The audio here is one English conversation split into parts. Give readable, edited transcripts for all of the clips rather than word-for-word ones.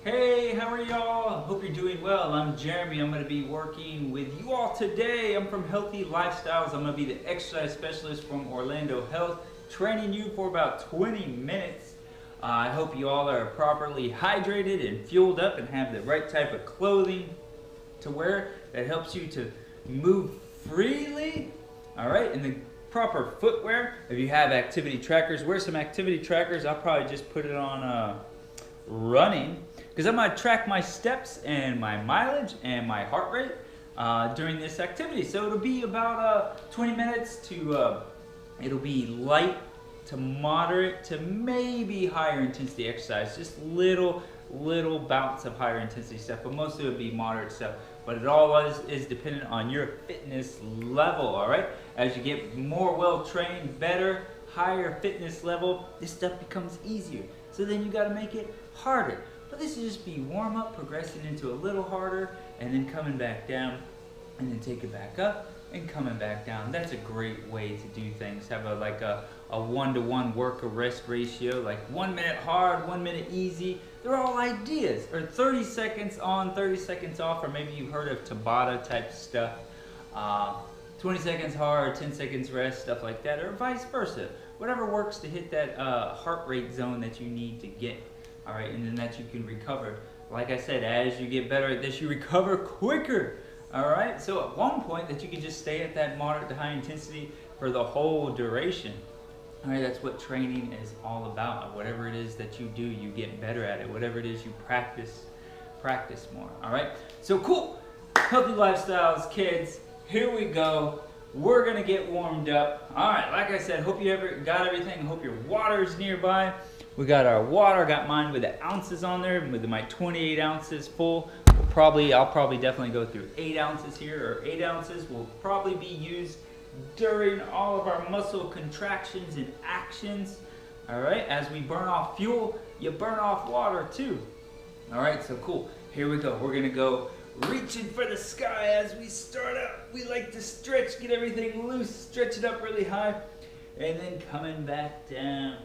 Hey, how are y'all? Hope you're doing well. I'm Jeremy. I'm going to be working with you all today. I'm from Healthy Lifestyles. I'm going to be the exercise specialist from Orlando Health, training you for about 20 minutes. I hope you all are properly hydrated and fueled up and have the right type of clothing to wear that helps you to move freely. All right, and the proper footwear. If you have activity trackers, wear some activity trackers. I'll probably just put it on running, because I'm going to track my steps and my mileage and my heart rate during this activity. So it'll be about 20 minutes to, it'll be light to moderate to maybe higher intensity exercise, just little bouts of higher intensity stuff, but mostly it'll be moderate stuff. But it all is dependent on your fitness level, all right? As you get more well-trained, better, higher fitness level, this stuff becomes easier. So then you got to make it harder. But this will just be warm up, progressing into a little harder, and then coming back down, and then take it back up, and coming back down. That's a great way to do things. Have a 1-to-1 work-to-rest ratio, like 1 minute hard, 1 minute easy. They're all ideas. Or 30 seconds on, 30 seconds off, or maybe you've heard of Tabata type stuff. 20 seconds hard, 10 seconds rest, stuff like that, or vice versa. Whatever works to hit that heart rate zone that you need to get. All right, and then that you can recover. Like I said, as you get better at this, you recover quicker. All right, so at one point that you can just stay at that moderate to high intensity for the whole duration. All right, that's what training is all about. Whatever it is that you do, you get better at it. Whatever it is you practice more. All right, so cool. Healthy Lifestyles, kids. Here we go. We're gonna get warmed up. All right, like I said, hope you got everything. Hope your water's nearby. We got our water. Got mine with the ounces on there, with my 28 ounces full. I'll probably definitely go through 8 ounces here, or 8 ounces will probably be used during all of our muscle contractions and actions. All right, as we burn off fuel, you burn off water too. All right, so cool. Here we go. We're gonna go reaching for the sky as we start out. We like to stretch, get everything loose, stretch it up really high, and then coming back down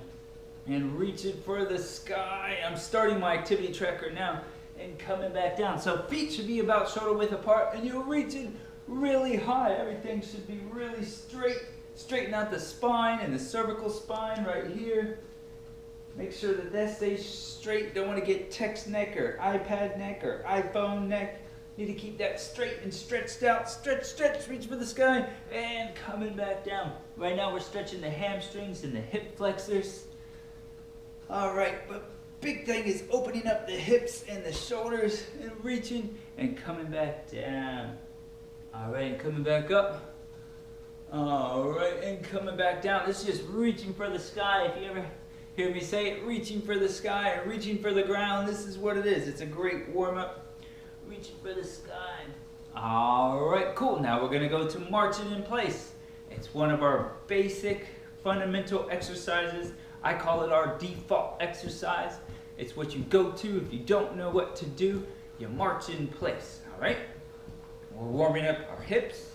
and reaching for the sky. I'm starting my activity tracker now and coming back down. So feet should be about shoulder width apart, and you're reaching really high. Everything should be really straight. Straighten out the spine and the cervical spine right here. Make sure that that stays straight. Don't want to get text neck or iPad neck or iPhone neck. Need to keep that straight and stretched out. Stretch, stretch, reach for the sky, and coming back down. Right now we're stretching the hamstrings and the hip flexors. All right, but big thing is opening up the hips and the shoulders and reaching and coming back down. All right, and coming back up. All right, and coming back down. This is just reaching for the sky. If you ever hear me say it, reaching for the sky and reaching for the ground, this is what it is. It's a great warm-up. Reaching for the sky. All right, cool. Now we're gonna go to marching in place. It's one of our basic fundamental exercises. I call it our default exercise. It's what you go to if you don't know what to do. You march in place, all right? We're warming up our hips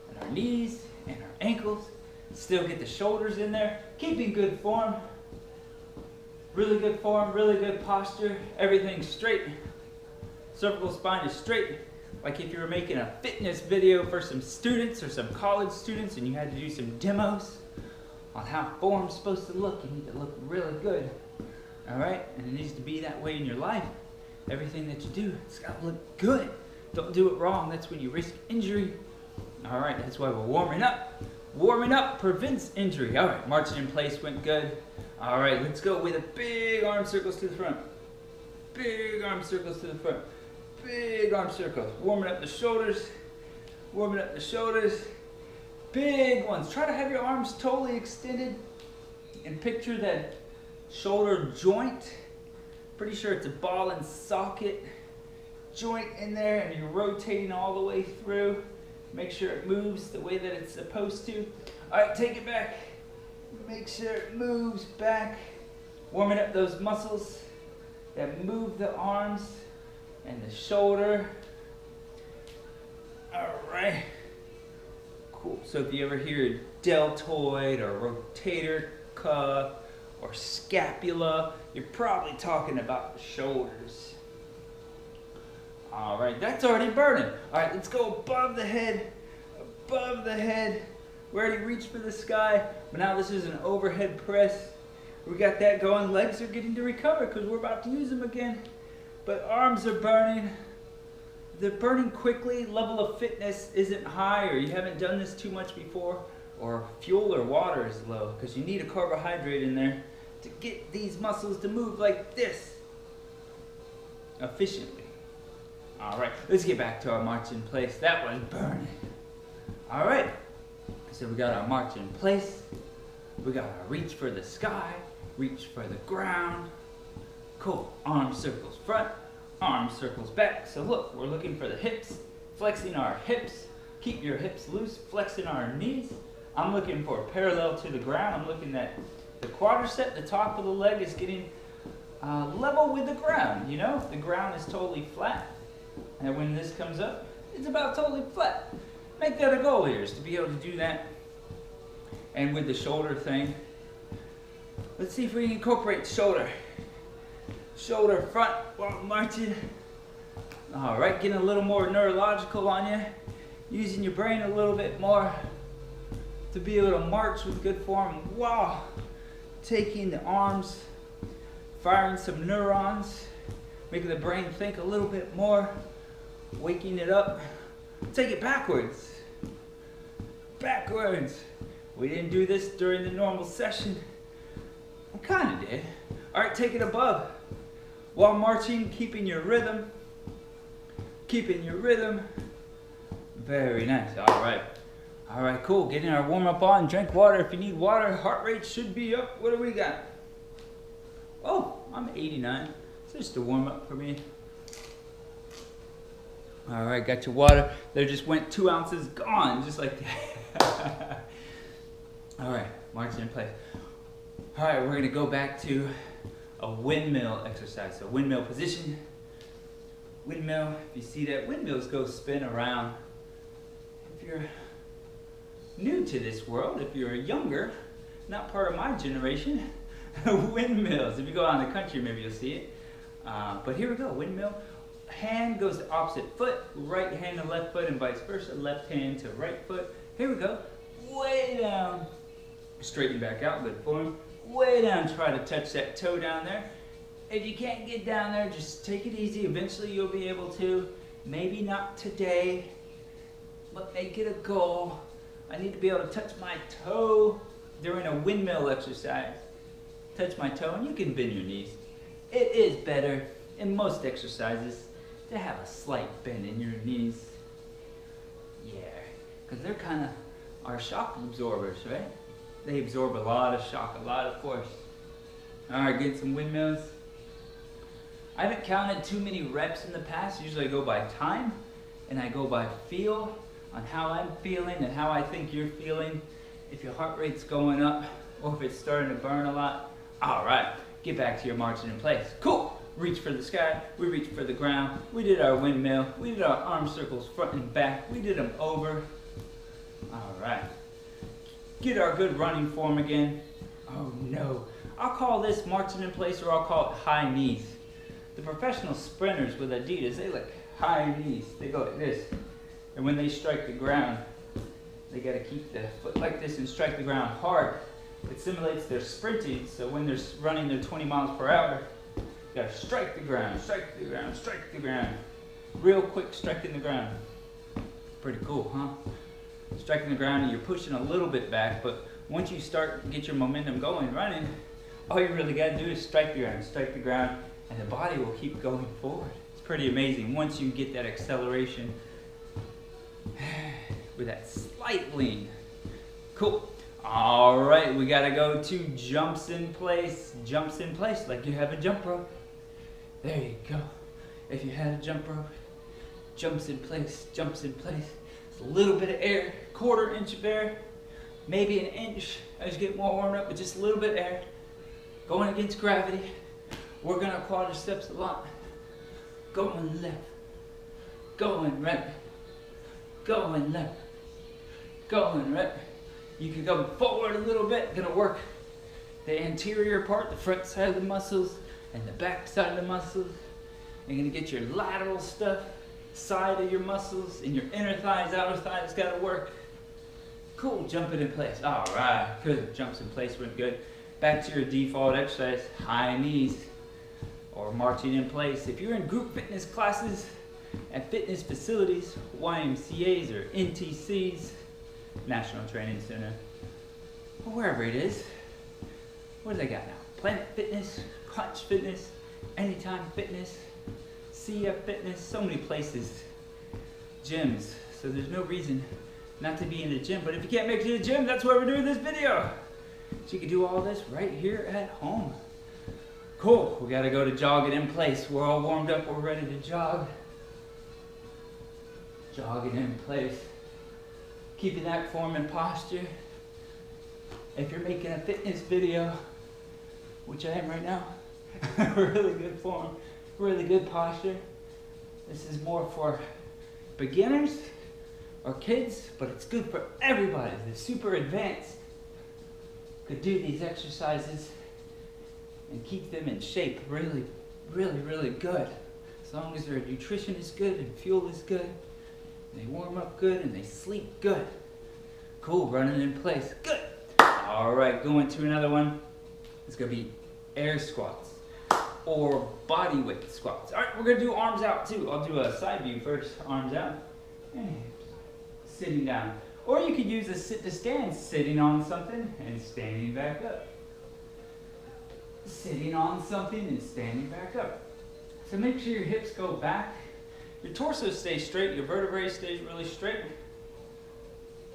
and our knees and our ankles. Still get the shoulders in there. Keeping good form. Really good form, really good posture. Everything's straight. Cervical spine is straight. Like if you were making a fitness video for some students or some college students and you had to do some demos on how form's supposed to look, you need to look really good. All right, and it needs to be that way in your life. Everything that you do, it's got to look good. Don't do it wrong. That's when you risk injury. All right, that's why we're warming up. Warming up prevents injury. All right, marching in place went good. All right, let's go with a big arm circles to the front. Big arm circles to the front. Big arm circles. Warming up the shoulders. Warming up the shoulders. Big ones. Try to have your arms totally extended and picture that shoulder joint. Pretty sure it's a ball and socket joint in there, and you're rotating all the way through. Make sure it moves the way that it's supposed to. All right, take it back. Make sure it moves back. Warming up those muscles that move the arms and the shoulder. All right. Cool. So if you ever hear deltoid or rotator cuff or scapula, you're probably talking about the shoulders. All right, that's already burning. All right, let's go above the head, above the head. We already reached for the sky, but now this is an overhead press. We got that going. Legs are getting to recover because we're about to use them again. But arms are burning. They're burning quickly. Level of fitness isn't high, or you haven't done this too much before, or fuel or water is low because you need a carbohydrate in there to get these muscles to move like this efficiently. All right, let's get back to our march in place. That was burning. All right, so we got our march in place. We got our reach for the sky, reach for the ground. Cool, arm circles front, arm circles back. So look, we're looking for the hips, flexing our hips. Keep your hips loose, flexing our knees. I'm looking for parallel to the ground. I'm looking at the quadricep, the top of the leg is getting level with the ground. You know, the ground is totally flat. And when this comes up, it's about totally flat. Make that a goal here, is to be able to do that. And with the shoulder thing, let's see if we can incorporate shoulder. Shoulder front while marching. All right, getting a little more neurological on you. Using your brain a little bit more to be able to march with good form. Wow. Taking the arms, firing some neurons, making the brain think a little bit more, waking it up. Take it backwards. Backwards. We didn't do this during the normal session. I kind of did. All right, take it above. While marching, keeping your rhythm. Keeping your rhythm. Very nice. All right. All right, cool. Getting our warm-up on. Drink water if you need water. Heart rate should be up. What do we got? Oh, I'm 89. It's just a warm-up for me. All right, got your water. There just went 2 ounces gone, just like that. All right, marching in place. All right, we're going to go back to a windmill exercise. So windmill position. Windmill, if you see that, windmills go spin around. If you're new to this world, if you're younger, not part of my generation, windmills. If you go out in the country, maybe you'll see it. But here we go, windmill. Hand goes to opposite foot, right hand to left foot, and vice versa, left hand to right foot. Here we go, way down. Straighten back out, good form. Way down, try to touch that toe down there. If you can't get down there, just take it easy. Eventually you'll be able to. Maybe not today, but make it a goal. I need to be able to touch my toe during a windmill exercise. Touch my toe, and you can bend your knees. It is better in most exercises to have a slight bend in your knees. Yeah, because they're kind of our shock absorbers, right? They absorb a lot of shock, a lot of force. All right, get some windmills. I haven't counted too many reps in the past. Usually I go by time, and I go by feel, on how I'm feeling and how I think you're feeling. If your heart rate's going up, or if it's starting to burn a lot. All right, get back to your marching in place. Cool. Reach for the sky, we reach for the ground. We did our windmill, we did our arm circles front and back. We did them over. All right. Get our good running form again. Oh no. I'll call this marching in place, or I'll call it high knees. The professional sprinters with Adidas, they like high knees. They go like this. And when they strike the ground, they got to keep the foot like this and strike the ground hard. It simulates their sprinting, so when they're running their 20 miles per hour, you got to strike the ground, strike the ground, strike the ground. Real quick striking the ground. Pretty cool, huh? Striking the ground and you're pushing a little bit back, but once you start get your momentum going, running, all you really got to do is strike the ground, and the body will keep going forward. It's pretty amazing once you get that acceleration with that slight lean. Cool. All right, we got to go to jumps in place. Jumps in place like you have a jump rope. There you go. If you had a jump rope, jumps in place, jumps in place. It's a little bit of air, 1/4 inch of air, maybe an inch as you get more warmed up, but just a little bit of air. Going against gravity. Working our quadriceps a lot. Going left, going right, going left, going right. You can go forward a little bit, gonna work the anterior part, the front side of the muscles, and the back side of the muscles. You're gonna get your lateral stuff side of your muscles, in your inner thighs, outer thighs, gotta work. Cool, jump it in place. All right, good, jumps in place, went good. Back to your default exercise, high knees, or marching in place. If you're in group fitness classes at fitness facilities, YMCAs or NTCs, National Training Center, or wherever it is, what do they got now? Planet Fitness, Crunch Fitness, Anytime Fitness, CF Fitness, so many places, gyms. So there's no reason not to be in the gym, but if you can't make it to the gym, that's why we're doing this video. So you can do all this right here at home. Cool, we gotta go to jogging in place. We're all warmed up, we're ready to jog. Jogging in place. Keeping that form and posture. If you're making a fitness video, which I am right now, really good form, really good posture. This is more for beginners or kids, but it's good for everybody. The super advanced could do these exercises and keep them in shape really, really, really good. As long as their nutrition is good and fuel is good, and they warm up good and they sleep good. Cool, running in place, good. All right, going to another one. It's gonna be air squats or body weight squats. All right, we're gonna do arms out too. I'll do a side view first, arms out, and sitting down. Or you could use a sit to stand, sitting on something and standing back up. Sitting on something and standing back up. So make sure your hips go back. Your torso stays straight, your vertebrae stays really straight.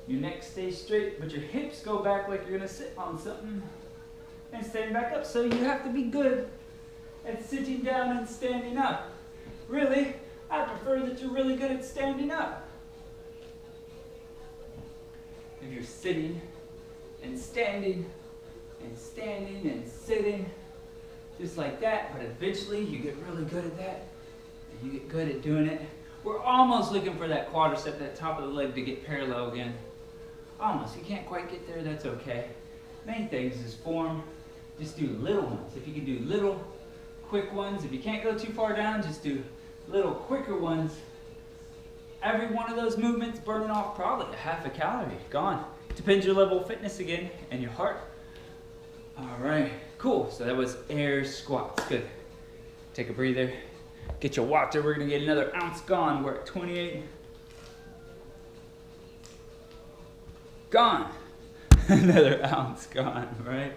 Your neck stays straight, but your hips go back like you're gonna sit on something and stand back up. So you have to be good at sitting down and standing up. Really, I prefer that you're really good at standing up. If you're sitting and standing and standing and sitting, just like that, but eventually you get really good at that and you get good at doing it. We're almost looking for that quadricep, that top of the leg to get parallel again. Almost, you can't quite get there, that's okay. Main thing is form, just do little ones. If you can do little, quick ones, if you can't go too far down, just do little quicker ones. Every one of those movements burning off probably a half a calorie, gone. Depends your level of fitness again and your heart. All right, cool, so that was air squats, good. Take a breather, get your water, we're gonna get another ounce gone. We're at 28. Gone. Another ounce gone, right?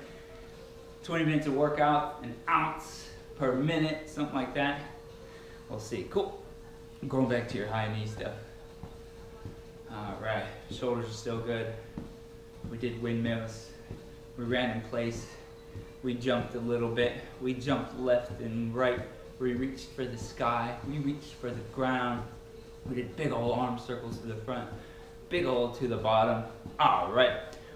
20 minutes of workout, an ounce per minute, something like that. We'll see, cool. Going back to your high knee stuff. All right, shoulders are still good. We did windmills. We ran in place. We jumped a little bit. We jumped left and right. We reached for the sky. We reached for the ground. We did big old arm circles to the front, big old to the bottom. All right,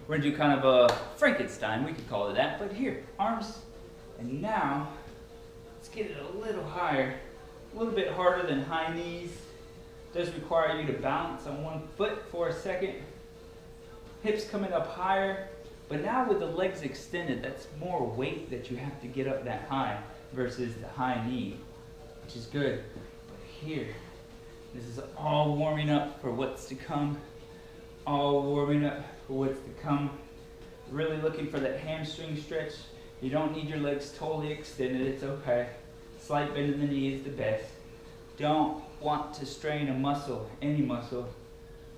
we're gonna do kind of a Frankenstein, we could call it that, but here, arms. And now, let's get it a little higher, a little bit harder than high knees. Does require you to balance on one foot for a second. Hips coming up higher, but now with the legs extended, that's more weight that you have to get up that high versus the high knee, which is good. But here, this is all warming up for what's to come. All warming up for what's to come. Really looking for that hamstring stretch. You don't need your legs totally extended, it's okay. Slight bend in the knee is the best. Don't want to strain a muscle, any muscle,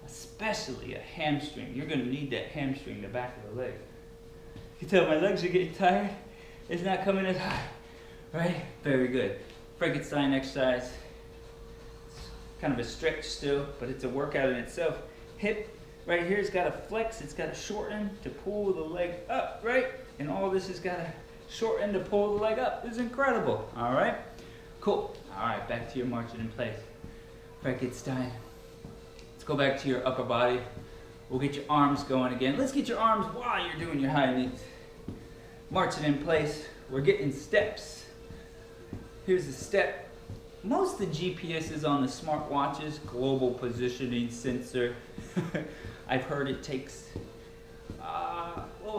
especially a hamstring. You're gonna need that hamstring, the back of the leg. You can tell my legs are getting tired. It's not coming as high, right? Very good. Frankenstein exercise. It's kind of a stretch still, but it's a workout in itself. Hip right here has got to flex, it's got to shorten to pull the leg up, right? And all this has got to shorten to pull the leg up. This is incredible, all right? Cool. All right, back to your marching in place. Frankenstein. Let's go back to your upper body. We'll get your arms going again. Let's get your arms while you're doing your high knees. Marching in place. We're getting steps. Here's the step. Most of the GPS is on the smartwatches, global positioning sensor. I've heard it takes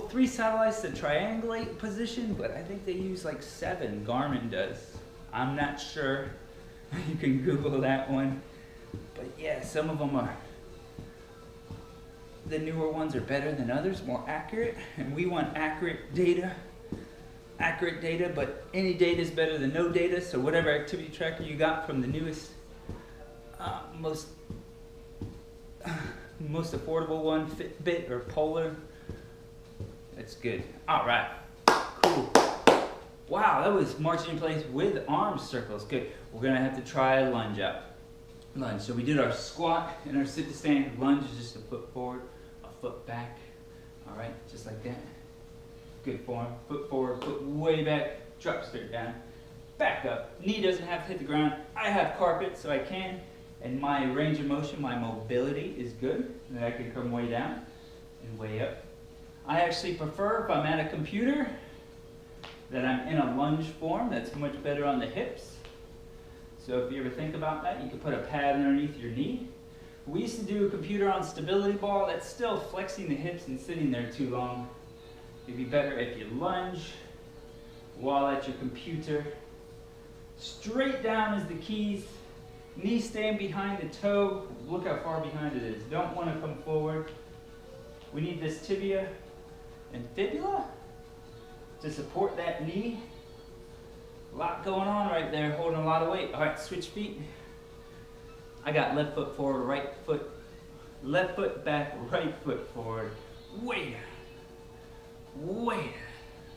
3 satellites to triangulate position, but I think they use like 7, Garmin does. I'm not sure. You can Google that one. But yeah, some of them are, the newer ones are better than others, more accurate, and we want accurate data, but any data is better than no data, so whatever activity tracker you got from the newest, most affordable one, Fitbit or Polar, that's good. All right, cool. Wow, that was marching in place with arm circles. Good. We're gonna have to try a lunge out. Lunge. So we did our squat and our sit to stand. Lunge is just a foot forward, a foot back. All right, just like that. Good form. Foot forward, foot way back, drop straight down, back up. Knee doesn't have to hit the ground. I have carpet, so I can. And my range of motion, my mobility is good. And I can come way down and way up. I actually prefer, if I'm at a computer, that I'm in a lunge form. That's much better on the hips. So if you ever think about that, you can put a pad underneath your knee. We used to do a computer on stability ball. That's still flexing the hips and sitting there too long. It'd be better if you lunge while at your computer. Straight down is the keys. Knee staying behind the toe. Look how far behind it is. Don't want to come forward. We need this tibia and fibula to support that knee. A lot going on right there, holding a lot of weight. All right, switch feet. I got left foot forward, right foot, left foot back, right foot forward. Way down, way down.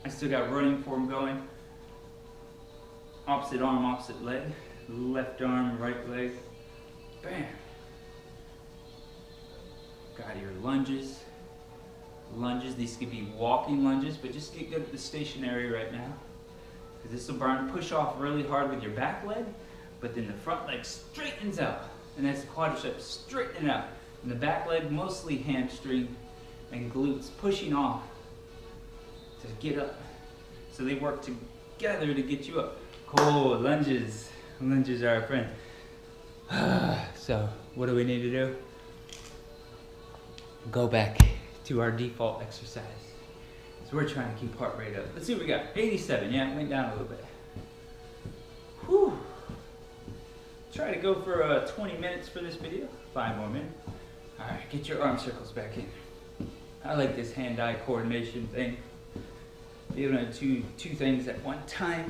I still got running form going. Opposite arm, opposite leg. Left arm, right leg. Bam. Got your lunges. Lunges, these could be walking lunges, but just get good at the stationary right now. Because this will burn, push off really hard with your back leg, but then the front leg straightens out. And that's the quadriceps straightening out. And the back leg, mostly hamstring and glutes, pushing off to get up. So they work together to get you up. Cool, lunges. Lunges are our friend. So, what do we need to do? Go back to our default exercise. So we're trying to keep heart rate up. Let's see what we got. 87, yeah, went down a little bit. Whew. Try to go for 20 minutes for this video. 5 more minutes. All right, get your arm circles back in. I like this hand-eye coordination thing. Be able to do two things at one time.